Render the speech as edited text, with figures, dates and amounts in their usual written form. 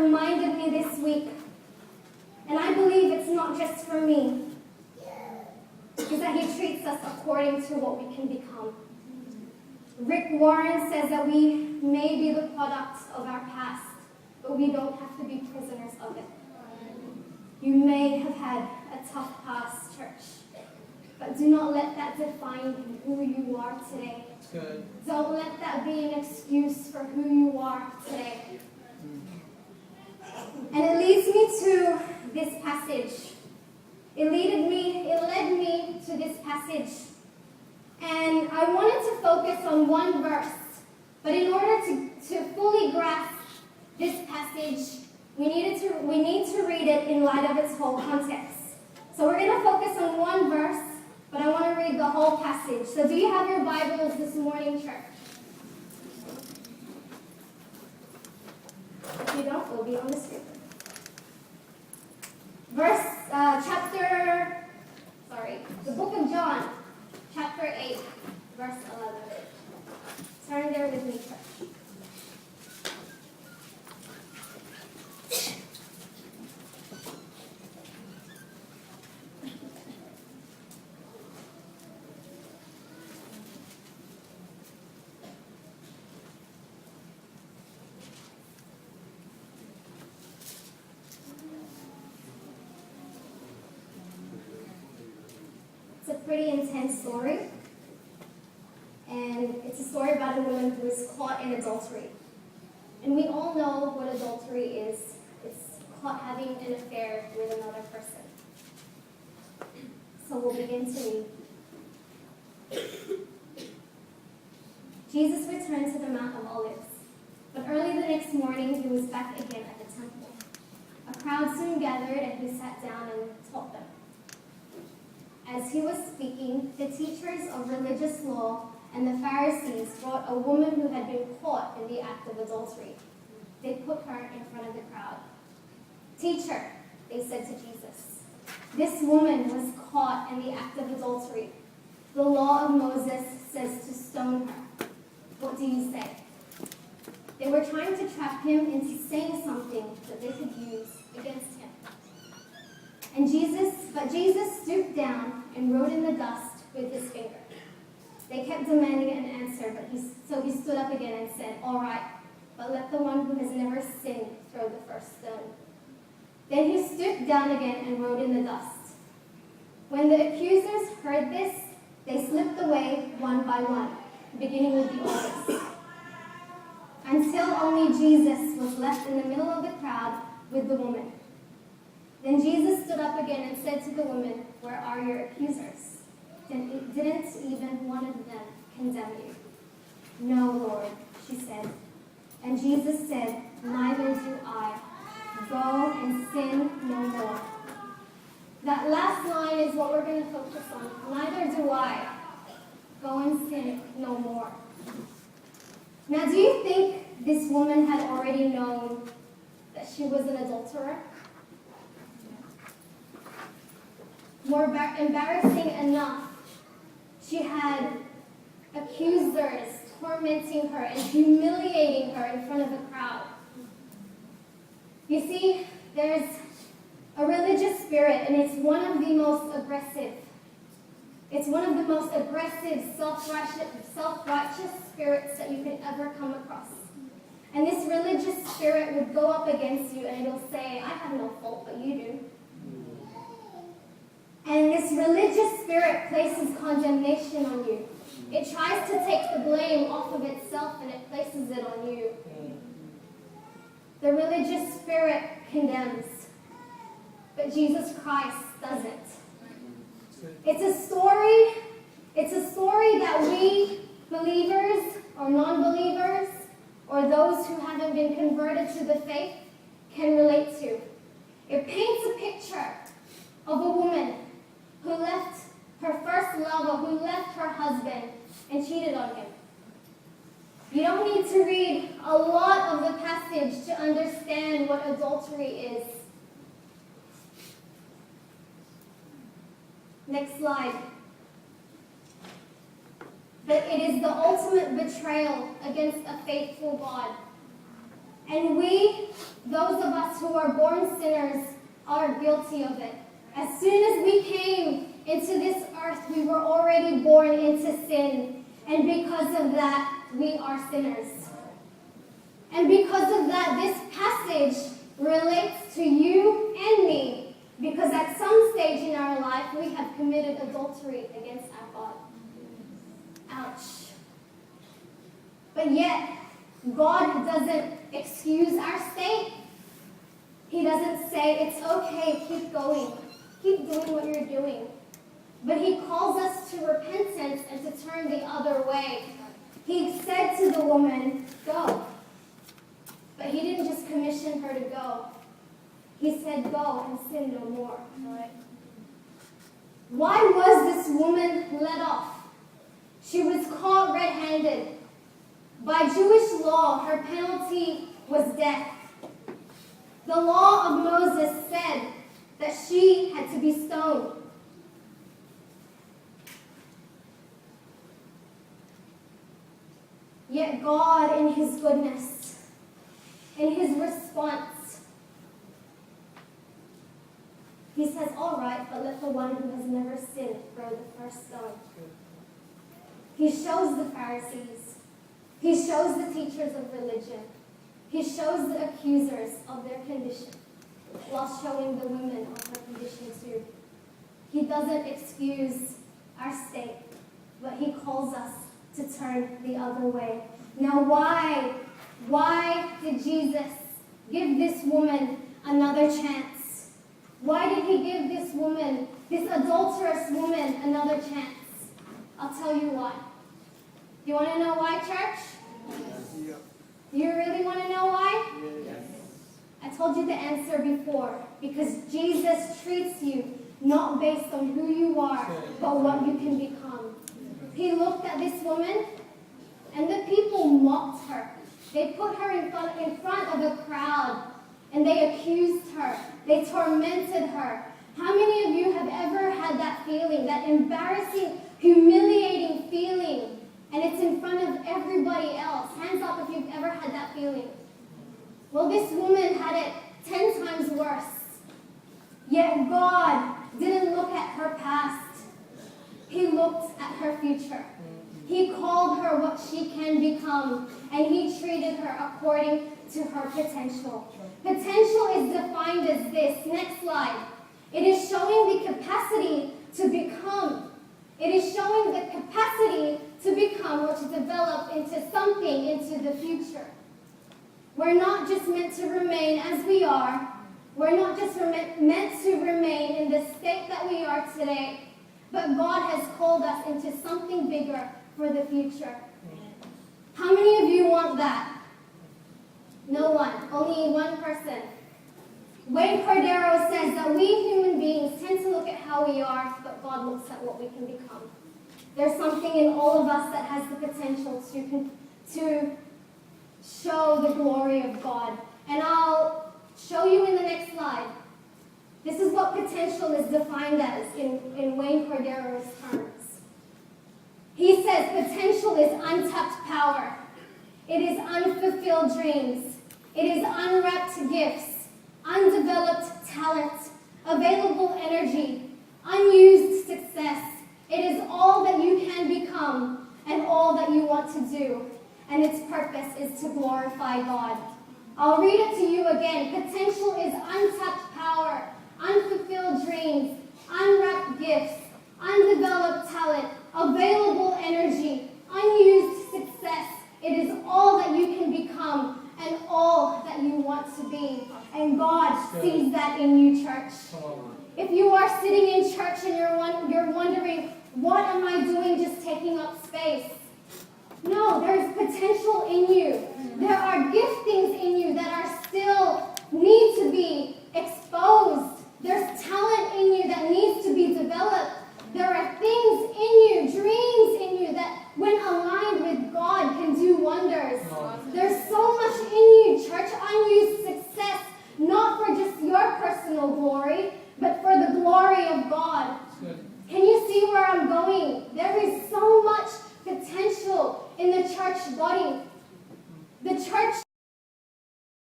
reminded me this week, and I believe it's not just for me, is that he treats us according to what we can become. Rick Warren says that we may be the products of our past, but we don't have to be prisoners of it. You may have had a tough past, church, but do not let that define who you are today. Good. Don't let that be an excuse for who you are today. And it leads me to this passage. It led me to this passage. And I wanted to focus on one verse. But in order to fully grasp this passage, we need to read it in light of its whole context. So we're going to focus on one verse, but I want to read the whole passage. So do you have your Bibles this morning, church? If you don't, it'll be on the screen. The book of John, chapter 8, verse 11. Turn there with me, church. It's a pretty intense story, and it's a story about a woman who is caught in adultery. And we all know what adultery is. It's caught having an affair with another person. So we'll begin to read. Jesus returned to the Mount of Olives, but early the next morning he was back again at the temple. A crowd soon gathered, and he sat down and taught them. As he was speaking, the teachers of religious law and the Pharisees brought a woman who had been caught in the act of adultery. They put her in front of the crowd. "Teacher," they said to Jesus, "this woman was caught in the act of adultery. The law of Moses says to stone her. What do you say?" They were trying to trap him into saying something that they could use against him. But Jesus stooped down and wrote in the dust with his finger. They kept demanding an answer, so he stood up again and said, "All right, but let the one who has never sinned throw the first stone." Then he stooped down again and wrote in the dust. When the accusers heard this, they slipped away one by one, beginning with the oldest, until only Jesus was left in the middle of the crowd with the woman. Then Jesus stood up again and said to the woman, "Where are your accusers? Didn't even one of them condemn you?" "No, Lord," she said. And Jesus said, "Neither do I. Go and sin no more." That last line is what we're going to focus on. Neither do I. Go and sin no more. Now, do you think this woman had already known that she was an adulterer? More embarrassing enough, she had accusers tormenting her and humiliating her in front of the crowd. You see, there's a religious spirit, and it's one of the most aggressive. It's one of the most aggressive, self-righteous spirits that you can ever come across. And this religious spirit would go up against you and it'll say, "I have no fault, but you do." And this religious spirit places condemnation on you. It tries to take the blame off of itself and it places it on you. The religious spirit condemns, but Jesus Christ doesn't. It's a story that we believers or non-believers or those who haven't been converted to the faith can relate to. It paints a picture of a woman who left her first lover, who left her husband and cheated on him. You don't need to read a lot of the passage to understand what adultery is. Next slide. But it is the ultimate betrayal against a faithful God. And we, those of who are born sinners are guilty of it. As soon as we came into this earth, we were already born into sin. And because of that, we are sinners. And because of that, this passage relates to you and me, because at some stage in our life, we have committed adultery against our God. Ouch. But yet, God doesn't excuse our state. He doesn't say, it's okay, keep going. Keep doing what you're doing. But he calls us to repentance and to turn the other way. He said to the woman, go. But he didn't just commission her to go. He said, go and sin no more. Why was this woman let off? She was caught red-handed. By Jewish law, her penalty was death. The law of Moses said that she had to be stoned. Yet God, in his goodness, in his response, he says, all right, but let the one who has never sinned throw the first stone. He shows the Pharisees. He shows the teachers of religion. He shows the accusers of their condition, while showing the women of her condition too. He doesn't excuse our state, but he calls us to turn the other way. Now why did Jesus give this woman another chance? Why did he give this woman, this adulterous woman, another chance? I'll tell you why. You want to know why, church? Yes. Do you really want to know why? Yes. I told you the answer before. Because Jesus treats you not based on who you are, but what you can become. He looked at this woman, and the people mocked her. They put her in front of a crowd, and they accused her. They tormented her. How many of you have ever had that feeling, that embarrassing, humiliating feeling, and it's in front of everybody else? Hands up if you've ever had that feeling. Well, this woman had it 10 times worse. Yet God didn't look at her past. He looked at her future. He called her what she can become, and he treated her according to her potential. Potential is defined as this. Next slide. It is showing the capacity to become. It is showing the capacity to become or to develop into something into the future. We're not just meant to remain as we are. We're not just meant to remain in the state that we are today, but God has called us into something bigger for the future. How many of you want that? No one. Only one person. Wayne Cordero says that we human beings tend to look at how we are, but God looks at what we can become. There's something in all of us that has the potential to show the glory of God. And I'll show you in the next slide. This is what potential is defined as in Wayne Cordero's terms. He says potential is untapped power. It is unfulfilled dreams. It is unwrapped gifts, undeveloped talent, available energy, unused success. It is all that you can become and all that you want to do. And its purpose is to glorify God. I'll read it to you again. Potential is untapped power, unfulfilled dreams, unwrapped gifts, undeveloped talent, available energy, unused success. It is all that you can become and all that you want to be. And God sees that in you, church. If you are sitting in church and you're wondering, what am I doing just taking up space? No, there's potential in you. There are giftings